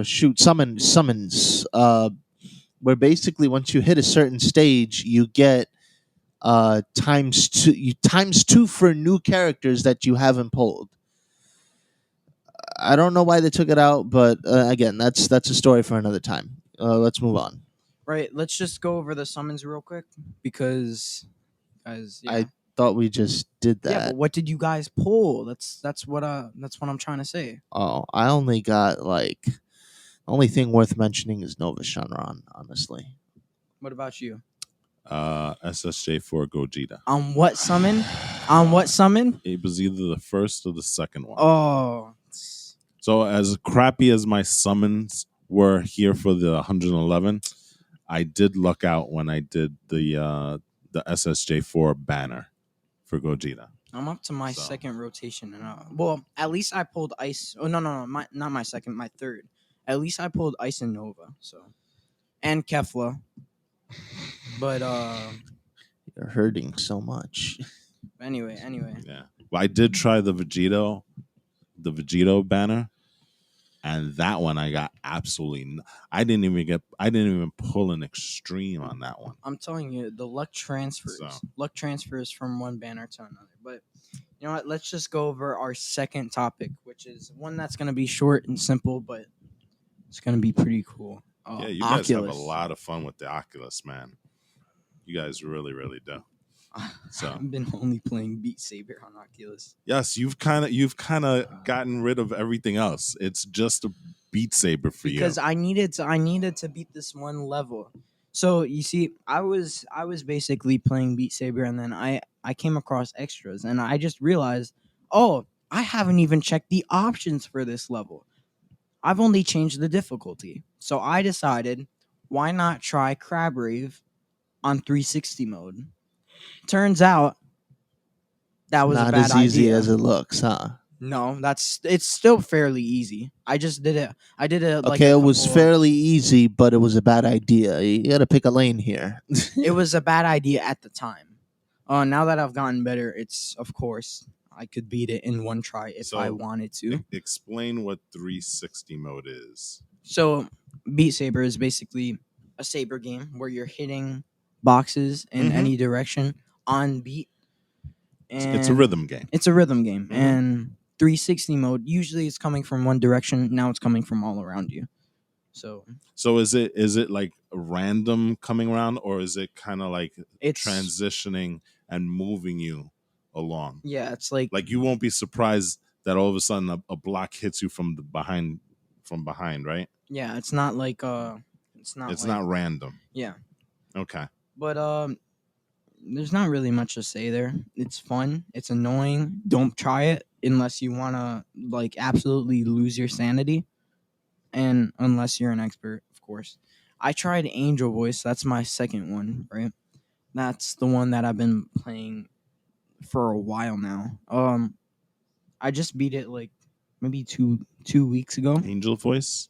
Speaker 2: summons where basically once you hit a certain stage you get times 2 for new characters that you haven't pulled. I don't know why they took it out, but again, that's a story for another time. Let's move on.
Speaker 3: Right, let's just go over the summons real quick because guys, yeah.
Speaker 2: I thought we just did
Speaker 3: Yeah,
Speaker 2: that.
Speaker 3: but what did you guys pull? That's what I'm trying to say.
Speaker 2: Oh, I only got like only thing worth mentioning is Nova Shenron, honestly.
Speaker 3: What about you?
Speaker 1: SSJ4 Gogeta.
Speaker 3: On what summon? On what summon?
Speaker 1: It was either the first or the second one.
Speaker 3: Oh,
Speaker 1: So as crappy as my summons were here for the 111, I did luck out when I did the SSJ4 banner for Gogeta.
Speaker 3: I'm up to my
Speaker 1: So.
Speaker 3: second rotation, and well, at least I pulled Ice. Oh no, not my second, my third. At least I pulled Ice and Nova, so and Kefla. But
Speaker 2: You're hurting so much.
Speaker 3: Anyway.
Speaker 1: Yeah. Well, I did try the Vegito banner, and that one I got absolutely. I didn't even pull an extreme on that one.
Speaker 3: I'm telling you, the luck transfers.
Speaker 1: So.
Speaker 3: Luck transfers from one banner to another. But you know what? Let's just go over our second topic, which is one that's going to be short and simple, but it's going to be pretty cool.
Speaker 1: Yeah, you guys have a lot of fun with the Oculus, man. You guys really, really do. So
Speaker 3: I've been only playing Beat Saber on Oculus.
Speaker 1: Yes, you've kind of gotten rid of everything else. It's just a Beat Saber for
Speaker 3: because
Speaker 1: you.
Speaker 3: I needed to beat this one level. So you see, I was basically playing Beat Saber, and then I came across extras, and I just realized, oh, I haven't even checked the options for this level. I've only changed the difficulty. So I decided, why not try Crab Rave on 360 mode? Turns out that was a
Speaker 2: Not
Speaker 3: bad
Speaker 2: as easy
Speaker 3: idea.
Speaker 2: as it looks, huh?
Speaker 3: No, it's still fairly easy. I just did it. I did it. Like
Speaker 2: Okay,
Speaker 3: a
Speaker 2: it was
Speaker 3: couple-
Speaker 2: fairly easy, but it was a bad idea. You got to pick a lane here.
Speaker 3: It was a bad idea at the time. Now that I've gotten better, it's of course I could beat it in one try if I
Speaker 1: So,
Speaker 3: wanted to.
Speaker 1: Explain what 360 mode is.
Speaker 3: So, Beat Saber is basically a saber game where you're hitting boxes in
Speaker 1: Mhm.
Speaker 3: any direction on beat. And
Speaker 1: It's a rhythm game.
Speaker 3: It's a rhythm game,
Speaker 1: Mhm.
Speaker 3: and 360 mode usually it's coming from one direction. Now it's coming from all around you. So
Speaker 1: is it like random coming around, or is it kind of like
Speaker 3: it's
Speaker 1: transitioning and moving you along?
Speaker 3: Yeah, it's like
Speaker 1: Like you won't be surprised that all of a sudden a block hits you from behind, right?
Speaker 3: yeah, it's not like it's
Speaker 1: Not random.
Speaker 3: yeah,
Speaker 1: Okay.
Speaker 3: but there's not really much to say there. It's fun. It's annoying. Don't try it unless you want to like absolutely lose your sanity, and unless you're an expert, of course. I tried Angel Voice. That's my second one, right? That's the one that I've been playing for a while now. I just beat it like maybe two weeks ago.
Speaker 1: Angel voice.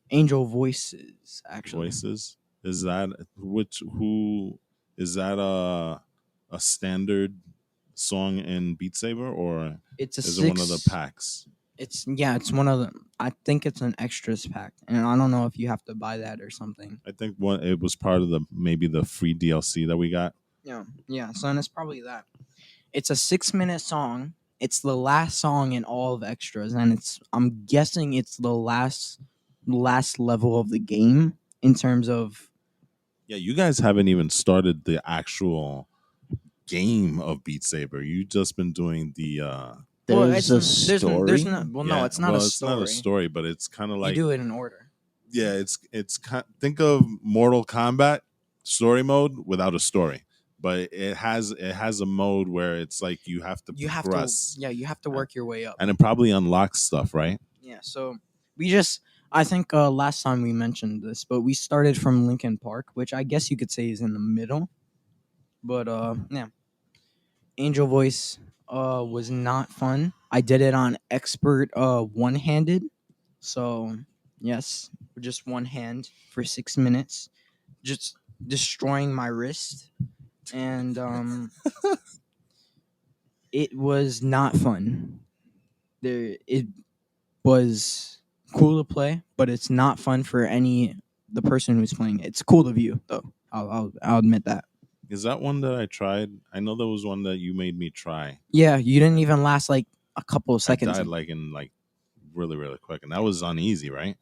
Speaker 3: Angel Voices, actually.
Speaker 1: Voices. Is that who is that a standard song in Beat Saber, or
Speaker 3: It's a
Speaker 1: is it one of the packs?
Speaker 3: It's one of the. I think it's an extras pack, and I don't know if you have to buy that or something.
Speaker 1: I think it was part of maybe the free DLC that we got.
Speaker 3: Yeah. So and it's probably that. It's a 6-minute song. It's the last song in all of extras, and I'm guessing it's the last level of the game in terms of.
Speaker 1: Yeah, you guys haven't even started the actual game of Beat Saber. You've just been doing the
Speaker 2: There's a story.
Speaker 3: There's not. Well, no, it's not a story.
Speaker 1: It's not a story, but it's kind of like
Speaker 3: you do it in order.
Speaker 1: Yeah, think of Mortal Kombat story mode without a story, but it has a mode where it's like you have to progress.
Speaker 3: You have to work your way up,
Speaker 1: and it probably unlocks stuff, right?
Speaker 3: Yeah, so I think last time we mentioned this, but we started from Lincoln Park, which I guess you could say is in the middle. But yeah, Angel Voice was not fun. I did it on expert one-handed, so yes, just one hand for 6 minutes, just destroying my wrist, and it was not fun. It was cool to play, but it's not fun for the person who's playing it. It's cool to view, though. I'll admit that.
Speaker 1: Is that one that I tried? I know there was one that you made me try.
Speaker 3: Yeah, you didn't even last like a couple of seconds.
Speaker 1: I died in really, really quick, and that was on easy, right?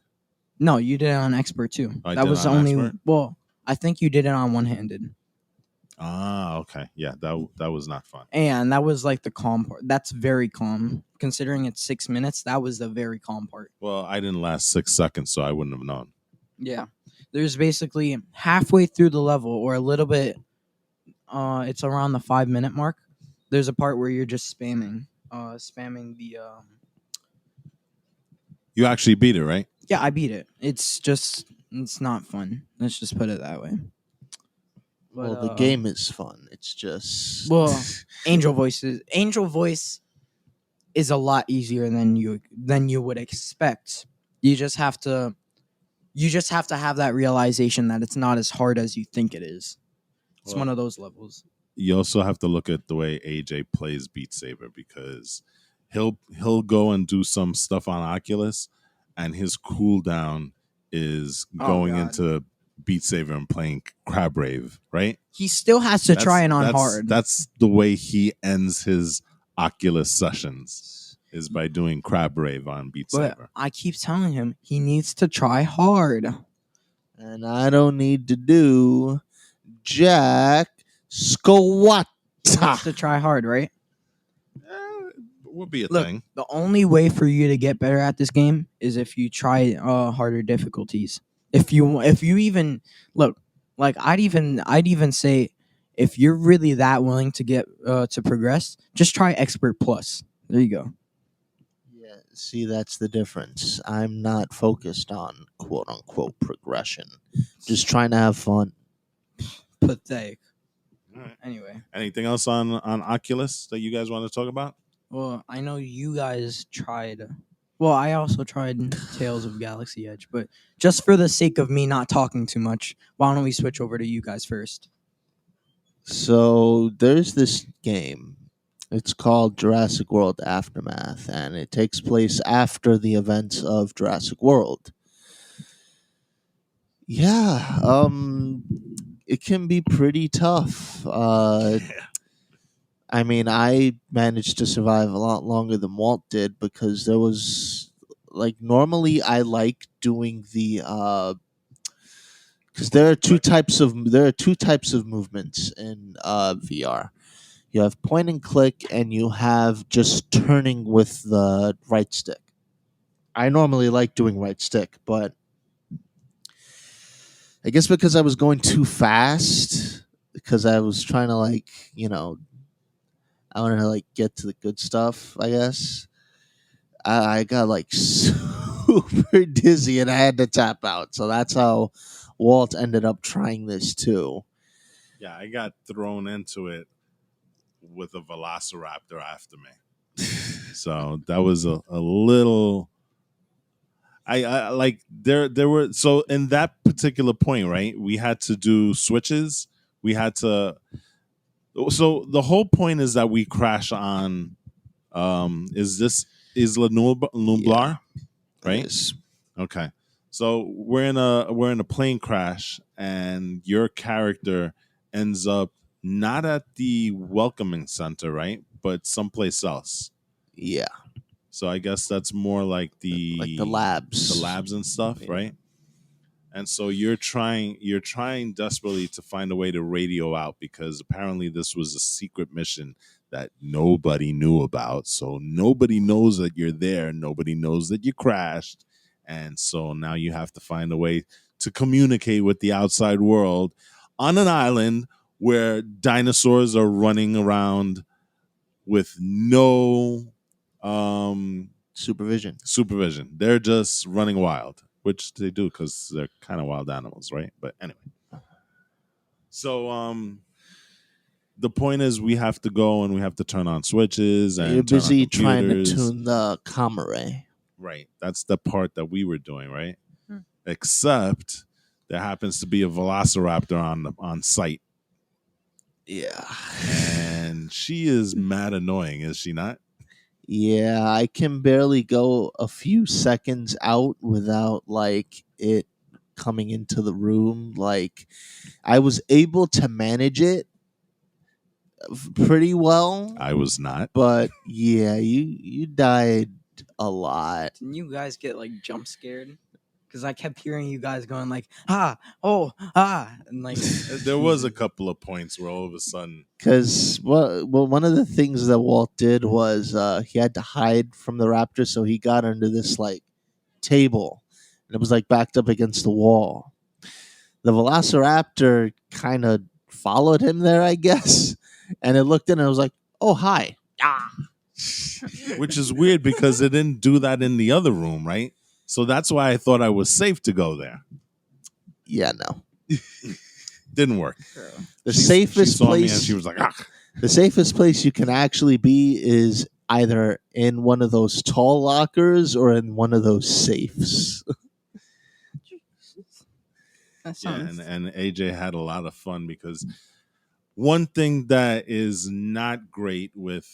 Speaker 3: No, you did it on expert too. That was only expert? Well, I think you did it on one-handed.
Speaker 1: Ah, okay. Yeah, that was not fun.
Speaker 3: And that was like the calm part. That's very calm. Considering it's 6 minutes, that was the very calm part.
Speaker 1: Well, I didn't last 6 seconds, so I wouldn't have known.
Speaker 3: Yeah. There's basically halfway through the level or a little bit it's around the 5-minute mark. There's a part where you're just spamming the
Speaker 1: You actually beat it, right?
Speaker 3: Yeah, I beat it. It's not fun. Let's just put it that way. But,
Speaker 2: well, the game is fun. It's just
Speaker 3: Angel Voice is a lot easier than you would expect. You just have to have that realization that it's not as hard as you think it is. It's one of those levels.
Speaker 1: you also have to look at the way AJ plays Beat Saber, because he'll go and do some stuff on Oculus, and his cooldown is
Speaker 3: Oh
Speaker 1: going
Speaker 3: god.
Speaker 1: into Beat Saber and playing Crab Rave, right?
Speaker 3: He still has to try it on hard.
Speaker 1: That's the way he ends his Oculus sessions, is by doing Crab Rave on Beat
Speaker 3: But
Speaker 1: Saber.
Speaker 3: I keep telling him he needs to try hard.
Speaker 2: And I don't need to do jack squat.
Speaker 3: He needs to try hard, right?
Speaker 1: Would be a
Speaker 3: Look,
Speaker 1: thing.
Speaker 3: the only way for you to get better at this game is if you try harder difficulties. If you even look, like I'd even say, if you're really that willing to get to progress, just try expert plus. There you go.
Speaker 2: Yeah, see, that's the difference. I'm not focused on quote unquote progression. Just trying to have fun.
Speaker 3: Pathetic.
Speaker 1: All right.
Speaker 3: Anyway,
Speaker 1: Anything else on Oculus that you guys want to talk about?
Speaker 3: well, I know you guys tried. Well, I also tried Tales of Galaxy Edge, but just for the sake of me not talking too much, why don't we switch over to you guys first?
Speaker 2: So there's this game. It's called Jurassic World Aftermath, and it takes place after the events of Jurassic World. Yeah, it can be pretty tough. I mean, I managed to survive a lot longer than Walt did, because there was, like, normally I like doing the because there are two types of movements in VR. You have point and click, and you have just turning with the right stick. I normally like doing right stick, but I guess because I was going too fast, because I was trying to, like, I wanted to, like, get to the good stuff, I guess. I got, like, super dizzy and I had to tap out. So that's how Walt ended up trying this too.
Speaker 1: Yeah, I got thrown into it with a velociraptor after me. So that was a little. I like there were, so in that particular point, right? We had to do switches. We had to. So the whole point is that we crash on. Is this Isla Nublar, right?
Speaker 2: Yes.
Speaker 1: Okay. So we're in a plane crash, and your character ends up not at the welcoming center, right? But someplace else.
Speaker 2: Yeah.
Speaker 1: So I guess that's more like the
Speaker 2: labs
Speaker 1: and stuff,
Speaker 2: Yeah.
Speaker 1: right? And so you're trying desperately to find a way to radio out, because apparently this was a secret mission that nobody knew about. So nobody knows that you're there. Nobody knows that you crashed. And so now you have to find a way to communicate with the outside world on an island where dinosaurs are running around with no
Speaker 2: supervision.
Speaker 1: They're just running wild, which they do because they're kind of wild animals, right? But anyway. So the point is, we have to go and we have to turn on switches, and
Speaker 2: You're
Speaker 1: turn on
Speaker 2: busy trying to
Speaker 1: computers.
Speaker 2: tune the camera.
Speaker 1: Right. That's the part that we were doing, right?
Speaker 3: Hmm.
Speaker 1: Except there happens to be a velociraptor on site.
Speaker 2: Yeah.
Speaker 1: And she is mad annoying, is she not?
Speaker 2: Yeah, I can barely go a few seconds out without, like, it coming into the room. Like, I was able to manage it pretty well,
Speaker 1: I was not.
Speaker 2: but yeah, you died a lot.
Speaker 3: Didn't you guys get like jump scared? Because I kept hearing you guys going like and like
Speaker 1: There was a couple of points where all of a sudden,
Speaker 2: Because one of the things that Walt did was he had to hide from the raptor, so he got under this, like, table, and it was, like, backed up against the wall. The velociraptor kind of followed him there, I guess, and it looked in and it was like, "Oh, hi."
Speaker 1: which is weird because it didn't do that in the other room, right? So that's why I thought I was safe to go there.
Speaker 2: Yeah, no.
Speaker 1: Didn't work.
Speaker 2: The
Speaker 1: She
Speaker 2: safest
Speaker 1: saw me
Speaker 2: place
Speaker 1: and she was like, "Ah."
Speaker 2: The safest place you can actually be is either in one of those tall lockers or in one of those safes.
Speaker 3: That
Speaker 1: Yeah,
Speaker 3: sounds.
Speaker 1: and AJ had a lot of fun because One thing that is not great with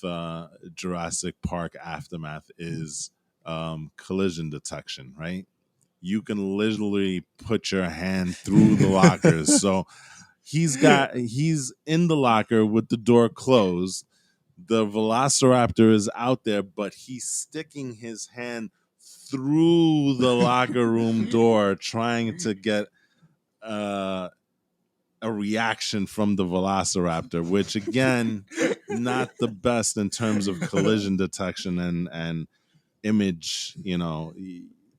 Speaker 1: Jurassic Park Aftermath is collision detection, right? You can literally put your hand through the lockers. So he's in the locker with the door closed. The Velociraptor is out there, but he's sticking his hand through the locker room door, trying to get uh, a reaction from the Velociraptor, which again, not the best in terms of collision detection and image.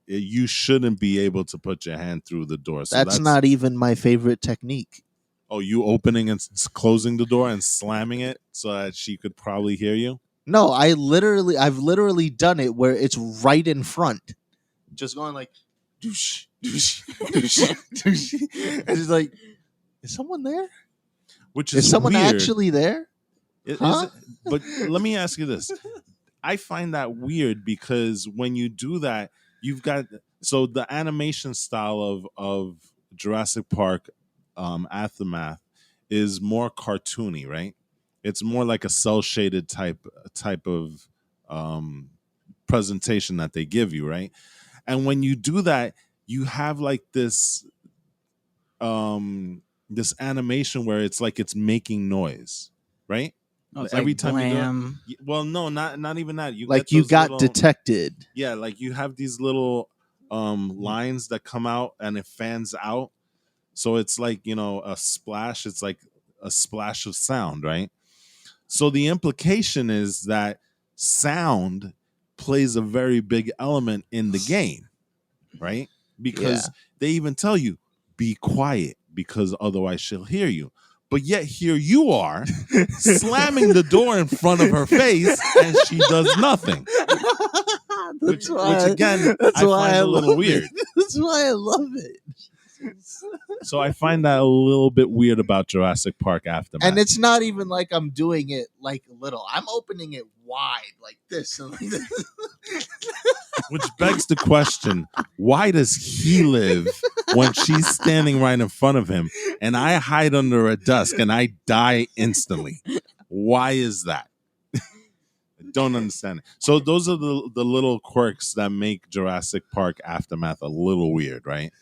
Speaker 1: You shouldn't be able to put your hand through the door. So
Speaker 2: That's not even my favorite technique.
Speaker 1: Oh, you opening and closing the door and slamming it so that she could probably hear you?
Speaker 2: No, I've literally done it where it's right in front, just going like, doosh, doosh, doosh, doosh. And it's like, is someone there?
Speaker 1: Which
Speaker 2: Is
Speaker 1: is
Speaker 2: someone
Speaker 1: weird.
Speaker 2: actually there? Huh?
Speaker 1: But let me ask you this. I find that weird because when you do that, you've got so the animation style of Jurassic Park Aftermath is more cartoony, right? It's more like a cell shaded type of presentation that they give you, right? And when you do that, you have like this animation where it's like it's making noise, right?
Speaker 3: Oh, it's
Speaker 1: Every
Speaker 3: like
Speaker 1: time
Speaker 3: blam.
Speaker 1: you do it. Well, no, not even that. You
Speaker 2: Like
Speaker 1: get
Speaker 2: you
Speaker 1: those
Speaker 2: got
Speaker 1: little,
Speaker 2: detected.
Speaker 1: yeah, like you have these little lines that come out and it fans out. So it's like, a splash. It's like a splash of sound, right? So the implication is that sound plays a very big element in the game, right? Because they even tell you, be quiet because otherwise she'll hear you. But yet here you are slamming the door in front of her face and she does nothing. Which again, I find a little weird.
Speaker 2: That's why I love it.
Speaker 1: So I find that a little bit weird about Jurassic Park Aftermath.
Speaker 2: And it's not even like I'm doing it like little. I'm opening it wide like this. And like this.
Speaker 1: Which begs the question, why does he live when she's standing right in front of him and I hide under a desk and I die instantly? Why is that? I don't understand it. So those are the little quirks that make Jurassic Park Aftermath a little weird, right?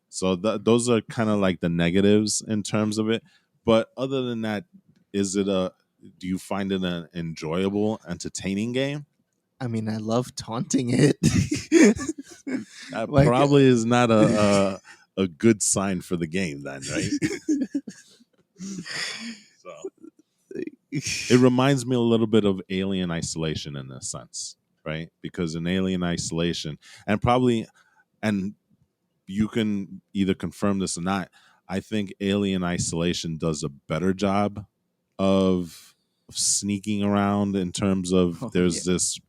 Speaker 1: So those are kind of like the negatives in terms of it. But other than that, do you find it an enjoyable, entertaining game?
Speaker 2: I mean, I love taunting it.
Speaker 1: That
Speaker 2: Like-
Speaker 1: probably is not a good sign for the game then, right? So it reminds me a little bit of Alien Isolation in a sense, right? Because in Alien Isolation, and you can either confirm this or not, I think Alien Isolation does a better job of sneaking around in terms of there's this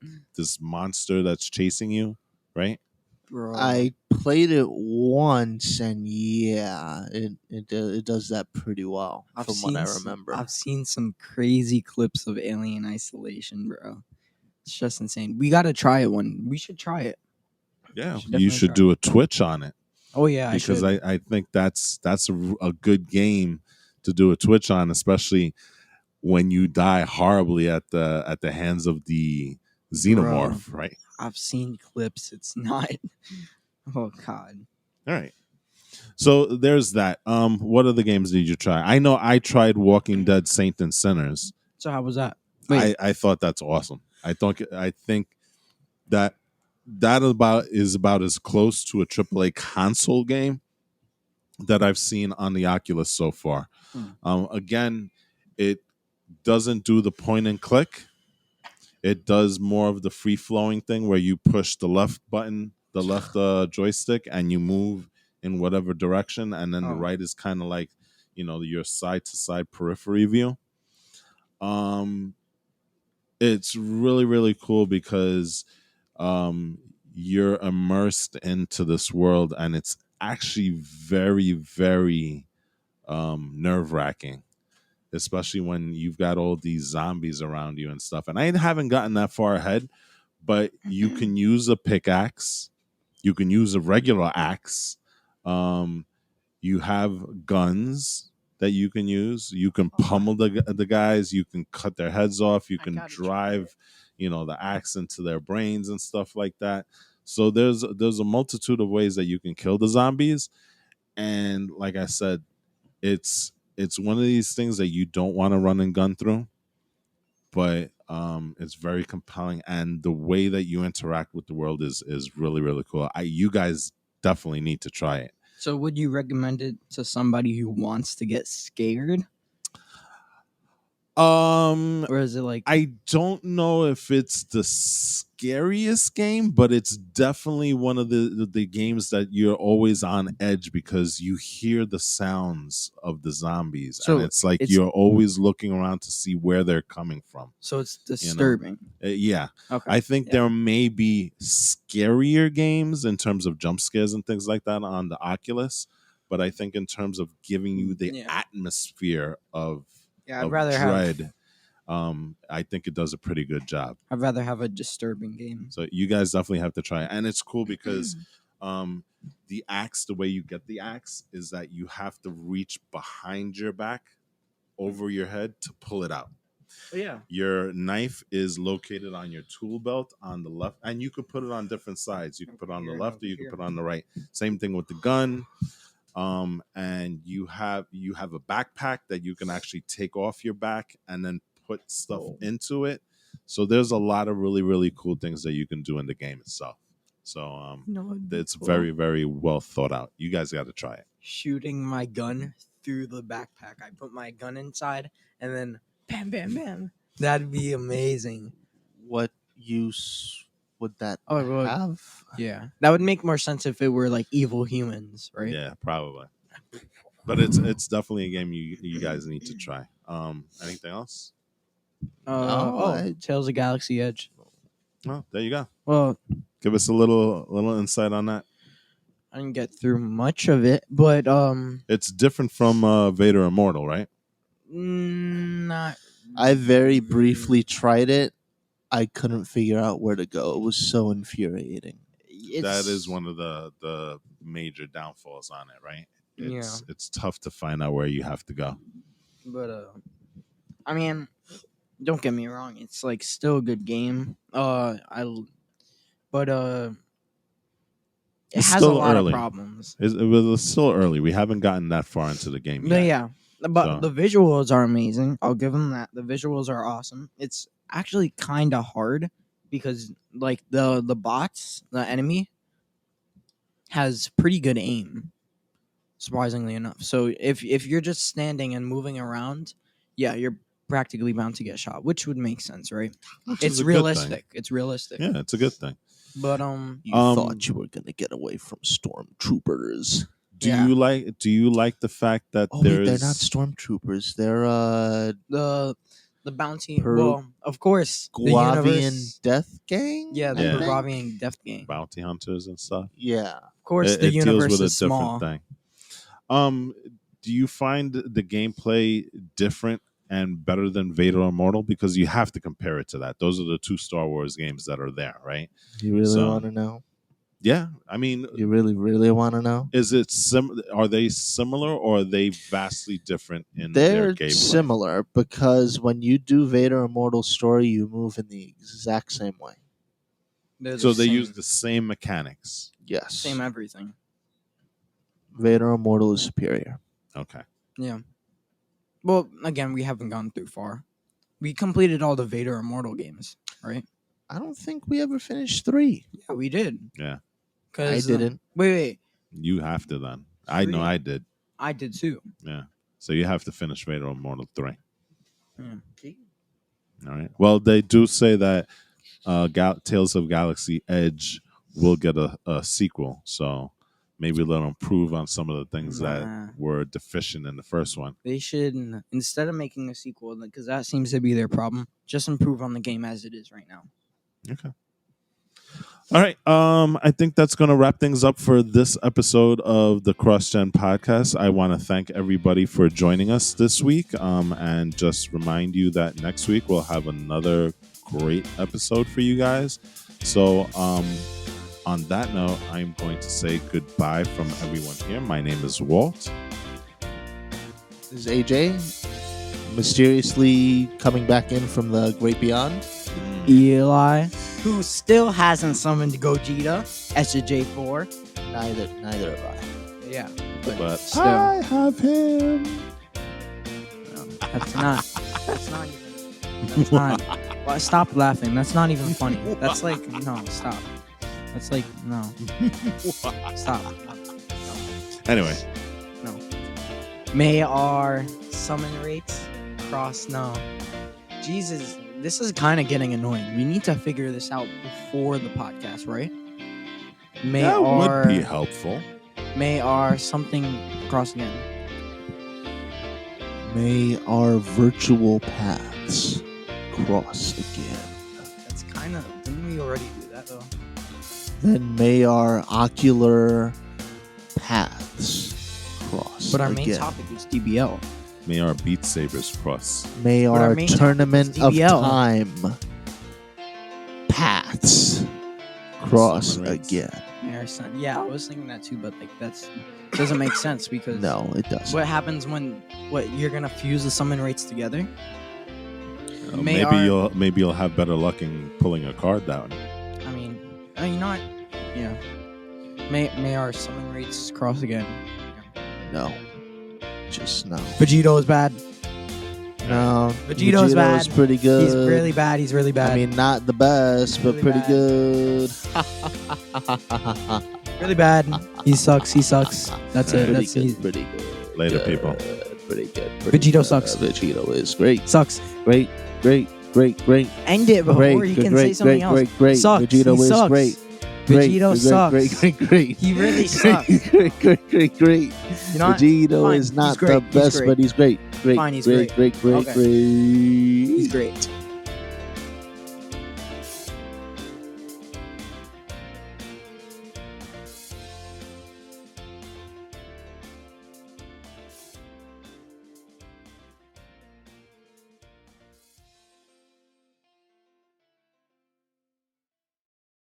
Speaker 1: monster that's chasing you, right?
Speaker 3: Bro.
Speaker 2: I played it once, and yeah, it does that pretty well from what I remember.
Speaker 3: I've seen some crazy clips of Alien Isolation, bro. It's just insane. We got to try it We should try it.
Speaker 1: Yeah,
Speaker 3: should
Speaker 1: you
Speaker 3: definitely
Speaker 1: should
Speaker 3: try
Speaker 1: do a Twitch on it
Speaker 3: Oh yeah,
Speaker 1: because
Speaker 3: I should.
Speaker 1: I think that's a good game to do a Twitch on, especially when you die horribly at the hands of the xenomorph, right?
Speaker 3: I've seen clips. It's not. Oh god.
Speaker 1: All right. So there's that. What other games did you try? I know I tried Walking Dead Saint and Sinners.
Speaker 3: So how was that?
Speaker 1: I thought that's awesome. I think that is about as close to a AAA console game that I've seen on the Oculus so far. Again, it doesn't do the point and click. It does more of the free flowing thing where you push the left button, the left joystick, and you move in whatever direction, and then the right is kind of like your side to side periphery view. It's really really cool because you're immersed into this world, and it's actually very very nerve wracking, especially when you've got all these zombies around you and stuff. And I haven't gotten that far ahead, but you can use a pickaxe, you can use a regular axe, you have guns, that you can use. You can pummel the guys. You can cut their heads off. You
Speaker 3: I
Speaker 1: can
Speaker 3: gotta try
Speaker 1: drive, the axe into their brains and stuff like that. So there's a multitude of ways that you can kill the zombies. And like I said, it's one of these things that you don't want to run and gun through, but it's very compelling, and the way that you interact with the world is really really cool. You guys definitely need to try it.
Speaker 3: So would you recommend it to somebody who wants to get scared? Or is it like
Speaker 1: I don't know if it's the scariest game, but it's definitely one of the games that you're always on edge because you hear the sounds of the zombies,
Speaker 3: So
Speaker 1: and it's like
Speaker 3: it's-
Speaker 1: you're always looking around to see where they're coming from.
Speaker 3: so it's disturbing?
Speaker 1: Yeah.
Speaker 3: Okay.
Speaker 1: I think there may be scarier games in terms of jump scares and things like that on the Oculus, but I think in terms of giving you the
Speaker 3: Yeah.
Speaker 1: atmosphere of
Speaker 3: Yeah, I'd
Speaker 1: of
Speaker 3: rather
Speaker 1: dread,
Speaker 3: have
Speaker 1: I think it does a pretty good job.
Speaker 3: I'd rather have a disturbing game.
Speaker 1: So you guys definitely have to try it. And it's cool because the axe, the way you get the axe is that you have to reach behind your back over your head to pull it out.
Speaker 3: Yeah.
Speaker 1: Your knife is located on your tool belt on the left, and you could put it on different sides. You can put it on the left or you can put it on the right. Same thing with the gun. And you have a backpack that you can actually take off your back and then put stuff into it. So there's a lot of really really cool things that you can do in the game itself. So it's very very well thought out. You guys got to try it.
Speaker 3: Shooting my gun through the backpack. I put my gun inside and then bam bam bam. That'd be amazing.
Speaker 2: What use would that
Speaker 3: well,
Speaker 2: have?
Speaker 3: Yeah. That would make more sense if it were like evil humans, right?
Speaker 1: Yeah, probably. But it's definitely a game you guys need to try. Anything else?
Speaker 3: Tales of Galaxy Edge.
Speaker 1: Oh, there you go.
Speaker 3: Well,
Speaker 1: Give us a little insight on that.
Speaker 3: I didn't get through much of it, but
Speaker 1: It's different from Vader Immortal, right?
Speaker 3: not.
Speaker 2: I very briefly tried it. I couldn't figure out where to go. It was so infuriating.
Speaker 1: That is one of the major downfalls on it, right? It's tough to find out where you have to go.
Speaker 3: But I mean, don't get me wrong, it's like still a good game. It
Speaker 1: It's
Speaker 3: has a
Speaker 1: still
Speaker 3: lot
Speaker 1: early.
Speaker 3: of problems.
Speaker 1: It's still early. We haven't gotten that far into the game
Speaker 3: But
Speaker 1: yet.
Speaker 3: yeah, but
Speaker 1: So-
Speaker 3: the visuals are amazing. I'll give them that. The visuals are awesome. It's actually kind of hard because like the bots, the enemy has pretty good aim, surprisingly enough. So if you're just standing and moving around, yeah, you're practically bound to get shot, which would make sense, right?
Speaker 1: Which
Speaker 3: It's
Speaker 1: is a good
Speaker 3: realistic.
Speaker 1: thing.
Speaker 3: It's realistic.
Speaker 1: Yeah, it's a good thing.
Speaker 3: But
Speaker 2: You thought you were gonna get away from stormtroopers.
Speaker 1: Do
Speaker 3: Yeah.
Speaker 1: you like the fact that
Speaker 2: Oh wait,
Speaker 1: there's
Speaker 2: they're not stormtroopers. They're
Speaker 3: the bounty.
Speaker 2: Per-
Speaker 3: well, of course, the
Speaker 2: Guavian
Speaker 3: universe.
Speaker 2: Death Gang.
Speaker 3: Yeah, the
Speaker 2: I
Speaker 1: Yeah.
Speaker 2: think?
Speaker 3: Guavian Death Gang.
Speaker 1: bounty hunters and stuff?
Speaker 2: Yeah.
Speaker 3: Of course,
Speaker 1: It
Speaker 3: the
Speaker 1: deals
Speaker 3: universe
Speaker 1: with a
Speaker 3: is small.
Speaker 1: different thing. Do you find the gameplay different and better than Vader Immortal? Because you have to compare it to that. Those are the two Star Wars games that are there, right?
Speaker 2: You really
Speaker 1: So-
Speaker 2: want to know?
Speaker 1: Yeah, I mean,
Speaker 2: You really want to know?
Speaker 1: is it are they similar or are they vastly different in their
Speaker 2: They're
Speaker 1: gameplay?
Speaker 2: similar because when you do Vader Immortal story, you move in the exact same way.
Speaker 3: They're
Speaker 1: So
Speaker 3: the
Speaker 1: they
Speaker 3: same,
Speaker 1: use the same mechanics.
Speaker 2: Yes.
Speaker 3: same everything.
Speaker 2: Vader Immortal is superior.
Speaker 1: Okay.
Speaker 3: Yeah. Well, again, we haven't gone through far. We completed all the Vader Immortal games, right?
Speaker 2: I don't think we ever finished 3.
Speaker 3: Yeah, we did.
Speaker 1: Yeah.
Speaker 2: I didn't.
Speaker 3: Wait.
Speaker 1: You have to then. I know
Speaker 3: 3?
Speaker 1: I did.
Speaker 3: I did too.
Speaker 1: Yeah. So you have to finish Vader Immortal 3.
Speaker 3: Yeah.
Speaker 1: All right. Well, they do say that Tales of Galaxy Edge will get a sequel. So maybe they'll improve on some of the things
Speaker 3: Nah.
Speaker 1: that were deficient in the first one.
Speaker 3: They should, instead of making a sequel, because that seems to be their problem, just improve on the game as it is right now.
Speaker 1: Okay. All right. I think that's going to wrap things up for this episode of the CrossGen podcast. I want to thank everybody for joining us this week, and just remind you that next week we'll have another great episode for you guys. So, on that note, I'm going to say goodbye from everyone here. My name is Walt.
Speaker 3: This
Speaker 2: This is AJ, mysteriously coming back in from the great beyond.
Speaker 3: Eli, who still hasn't summoned Gogeta as a J4.
Speaker 2: Neither have I.
Speaker 3: Yeah,
Speaker 1: But
Speaker 3: still.
Speaker 1: I have him.
Speaker 3: No, that's not even. That's not. Well, stop laughing. That's not even funny. That's like no. Stop. That's like no. Stop.
Speaker 1: Anyway,
Speaker 3: No. May our summon rates cross? No. Jesus, this is kind of getting annoying. We need to figure this out before the podcast, right? May
Speaker 1: that
Speaker 3: our
Speaker 1: would be helpful.
Speaker 3: may our something cross again.
Speaker 2: May our virtual paths cross again.
Speaker 3: That's kind of. Didn't we already do that though?
Speaker 2: Then may our ocular paths cross
Speaker 3: But our main
Speaker 2: again.
Speaker 3: topic is DBL.
Speaker 1: May our Beat Sabers cross.
Speaker 2: May
Speaker 3: But our
Speaker 2: our
Speaker 3: main topic
Speaker 2: tournament
Speaker 3: is
Speaker 2: of
Speaker 3: DBL.
Speaker 2: time paths cross
Speaker 1: Summon rates.
Speaker 2: again.
Speaker 3: May our son. Yeah, I was thinking that too, but like that's doesn't make sense because
Speaker 2: No, it doesn't.
Speaker 3: what happens when you're gonna fuse the summon rates together? May
Speaker 1: Maybe you'll have better luck in pulling a card down.
Speaker 3: I mean, you know what? Yeah. May our summon rates cross again.
Speaker 2: No. Just no.
Speaker 3: Vegito is bad.
Speaker 2: No.
Speaker 3: Vegito's bad.
Speaker 2: is pretty good.
Speaker 3: He's really bad. He's really bad.
Speaker 2: I mean, not the best, but
Speaker 3: Really
Speaker 2: pretty
Speaker 3: bad.
Speaker 2: good.
Speaker 3: really bad. He sucks. He sucks. That's it.
Speaker 2: Pretty
Speaker 3: That's
Speaker 2: good.
Speaker 3: he's
Speaker 2: Pretty good.
Speaker 1: Later,
Speaker 2: Good,
Speaker 1: people.
Speaker 2: Pretty good.
Speaker 3: Vegito sucks.
Speaker 2: Vegito is great.
Speaker 3: sucks.
Speaker 2: Great.
Speaker 3: End it before
Speaker 2: Great.
Speaker 3: you can
Speaker 2: Great.
Speaker 3: say something
Speaker 2: Great.
Speaker 3: else.
Speaker 2: Great.
Speaker 3: Sucks.
Speaker 2: Vegito
Speaker 3: He
Speaker 2: is
Speaker 3: sucks.
Speaker 2: great.
Speaker 3: Vegito sucks.
Speaker 2: Great.
Speaker 3: He really sucks.
Speaker 2: Great.
Speaker 3: You know what?
Speaker 2: Vegito
Speaker 3: Fine,
Speaker 2: is
Speaker 3: he's
Speaker 2: not
Speaker 3: great,
Speaker 2: the
Speaker 3: he's
Speaker 2: best,
Speaker 3: great.
Speaker 2: but he's great.
Speaker 3: Fine, he's great.
Speaker 2: Great.
Speaker 3: Okay. He's great.